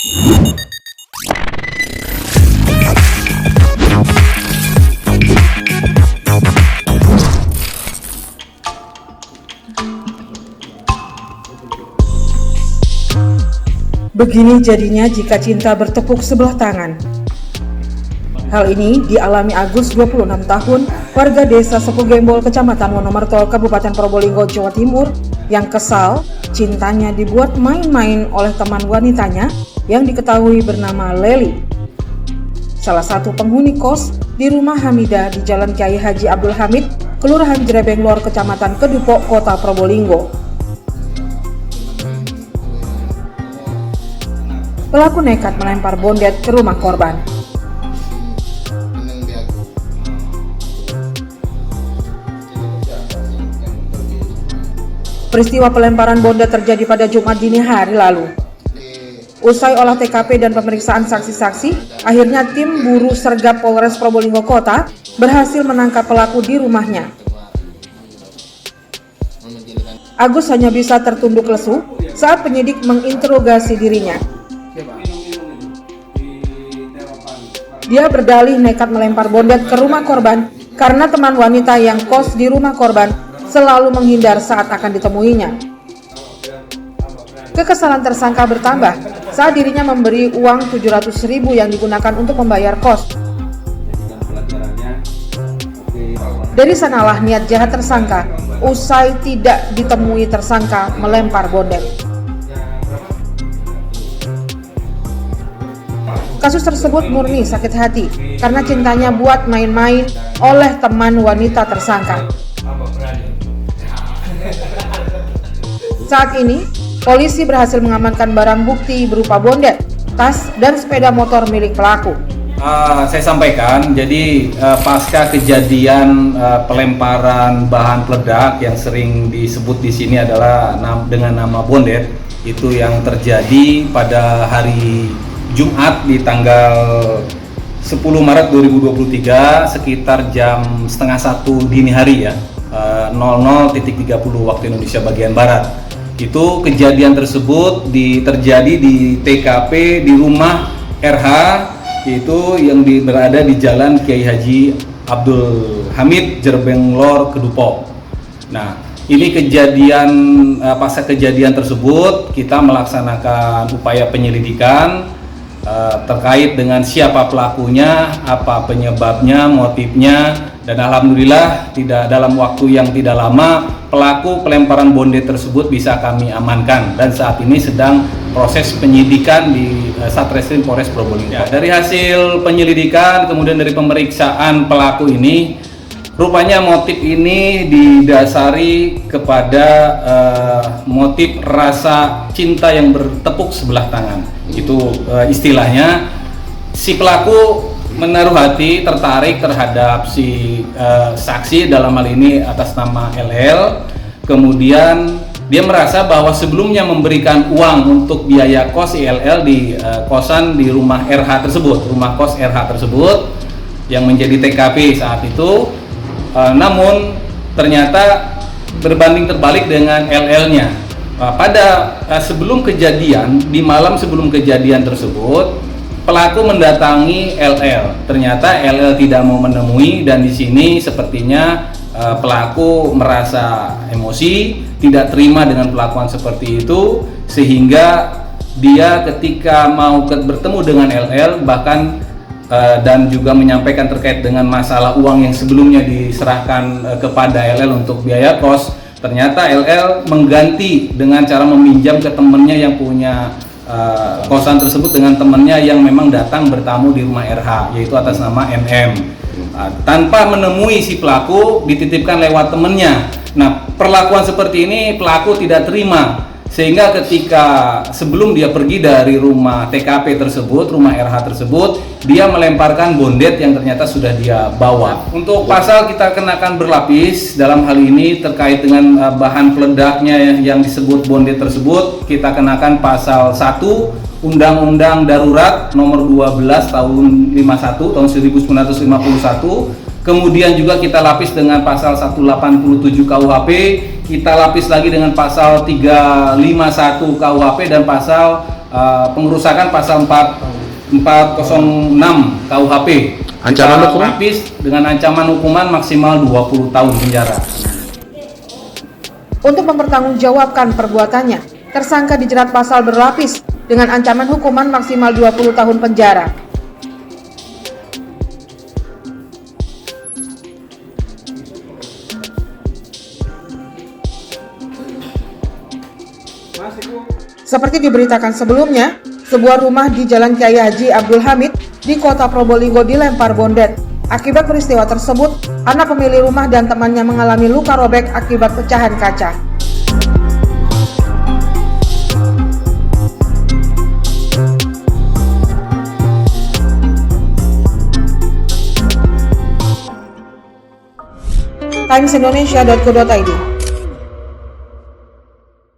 Begini jadinya jika cinta bertepuk sebelah tangan. Hal ini dialami Agus, 26 tahun, warga desa Sepugembol, Kecamatan Wonomerto, Kabupaten Probolinggo, Jawa Timur, yang kesal cintanya dibuat main-main oleh teman wanitanya yang diketahui bernama Leli, salah satu penghuni kos di rumah Hamidah di Jalan Kiai Haji Abdul Hamid, Kelurahan Jerebeng Lor, Kecamatan Kedupok, Kota Probolinggo. Pelaku nekat melempar bondet ke rumah korban. Peristiwa pelemparan bondet terjadi pada Jumat dini hari lalu. Usai olah TKP dan pemeriksaan saksi-saksi, akhirnya tim Buru Sergap Polres Probolinggo Kota berhasil menangkap pelaku di rumahnya. Agus hanya bisa tertunduk lesu saat penyidik menginterogasi dirinya. Dia berdalih nekat melempar bondet ke rumah korban karena teman wanita yang kos di rumah korban selalu menghindar saat akan ditemuinya. Kekesalan tersangka bertambah saat dirinya memberi uang 700.000 yang digunakan untuk membayar kos. Dari sanalah niat jahat tersangka, usai tidak ditemui tersangka melempar bondet. Kasus tersebut murni sakit hati karena cintanya buat main-main oleh teman wanita tersangka. Saat ini, polisi berhasil mengamankan barang bukti berupa bondet, tas, dan sepeda motor milik pelaku. Saya sampaikan, jadi pasca kejadian pelemparan bahan peledak yang sering disebut di sini adalah dengan nama bondet, itu yang terjadi pada hari Jumat di tanggal 10 Maret 2023 sekitar jam setengah 1 dini hari ya, 00.30 waktu Indonesia bagian Barat. Itu kejadian tersebut terjadi di TKP di rumah RH, yaitu yang berada di Jalan Kiai Haji Abdul Hamid, Jerebeng Lor, Kedupok. Nah, ini pasca kejadian tersebut kita melaksanakan upaya penyelidikan terkait dengan siapa pelakunya, apa penyebabnya, motifnya, dan alhamdulillah dalam waktu yang tidak lama pelaku pelemparan bondet tersebut bisa kami amankan dan saat ini sedang proses penyidikan di Satreskrim Polres Probolinggo. Dari hasil penyelidikan kemudian dari pemeriksaan pelaku ini, rupanya motif ini didasari kepada motif rasa cinta yang bertepuk sebelah tangan. Itu istilahnya, si pelaku menaruh hati, tertarik terhadap si saksi, dalam hal ini atas nama LL. Kemudian dia merasa bahwa sebelumnya memberikan uang untuk biaya kos LL di kosan di rumah RH tersebut, rumah kos RH tersebut yang menjadi TKP saat itu. Namun ternyata berbanding terbalik dengan LL-nya. Pada sebelum kejadian, di malam sebelum kejadian tersebut, pelaku mendatangi LL. Ternyata LL tidak mau menemui dan di sini sepertinya pelaku merasa emosi, tidak terima dengan perlakuan seperti itu, sehingga dia ketika mau bertemu dengan LL bahkan dan juga menyampaikan terkait dengan masalah uang yang sebelumnya diserahkan kepada LL untuk biaya kos, ternyata LL mengganti dengan cara meminjam ke temannya yang punya kosan tersebut dengan temannya yang memang datang bertamu di rumah RH, yaitu atas nama MM. Tanpa menemui si pelaku, dititipkan lewat temannya. Nah, perlakuan seperti ini pelaku tidak terima, sehingga ketika sebelum dia pergi dari rumah TKP tersebut, rumah RH tersebut, dia melemparkan bondet yang ternyata sudah dia bawa. Untuk pasal kita kenakan berlapis dalam hal ini terkait dengan bahan peledaknya yang disebut bondet tersebut, kita kenakan pasal 1 Undang-Undang Darurat nomor 12 tahun 51 tahun 1951. Kemudian juga kita lapis dengan pasal 187 KUHP, kita lapis lagi dengan pasal 351 KUHP dan pasal pengerusakan pasal 406 KUHP. Ancaman Kita hukuman? lapis dengan ancaman hukuman maksimal 20 tahun penjara. Untuk mempertanggungjawabkan perbuatannya, tersangka dijerat pasal berlapis dengan ancaman hukuman maksimal 20 tahun penjara. Seperti diberitakan sebelumnya, sebuah rumah di Jalan Kiai Haji Abdul Hamid di Kota Probolinggo dilempar bondet. Akibat peristiwa tersebut, anak pemilik rumah dan temannya mengalami luka robek akibat pecahan kaca. timesindonesia.co.id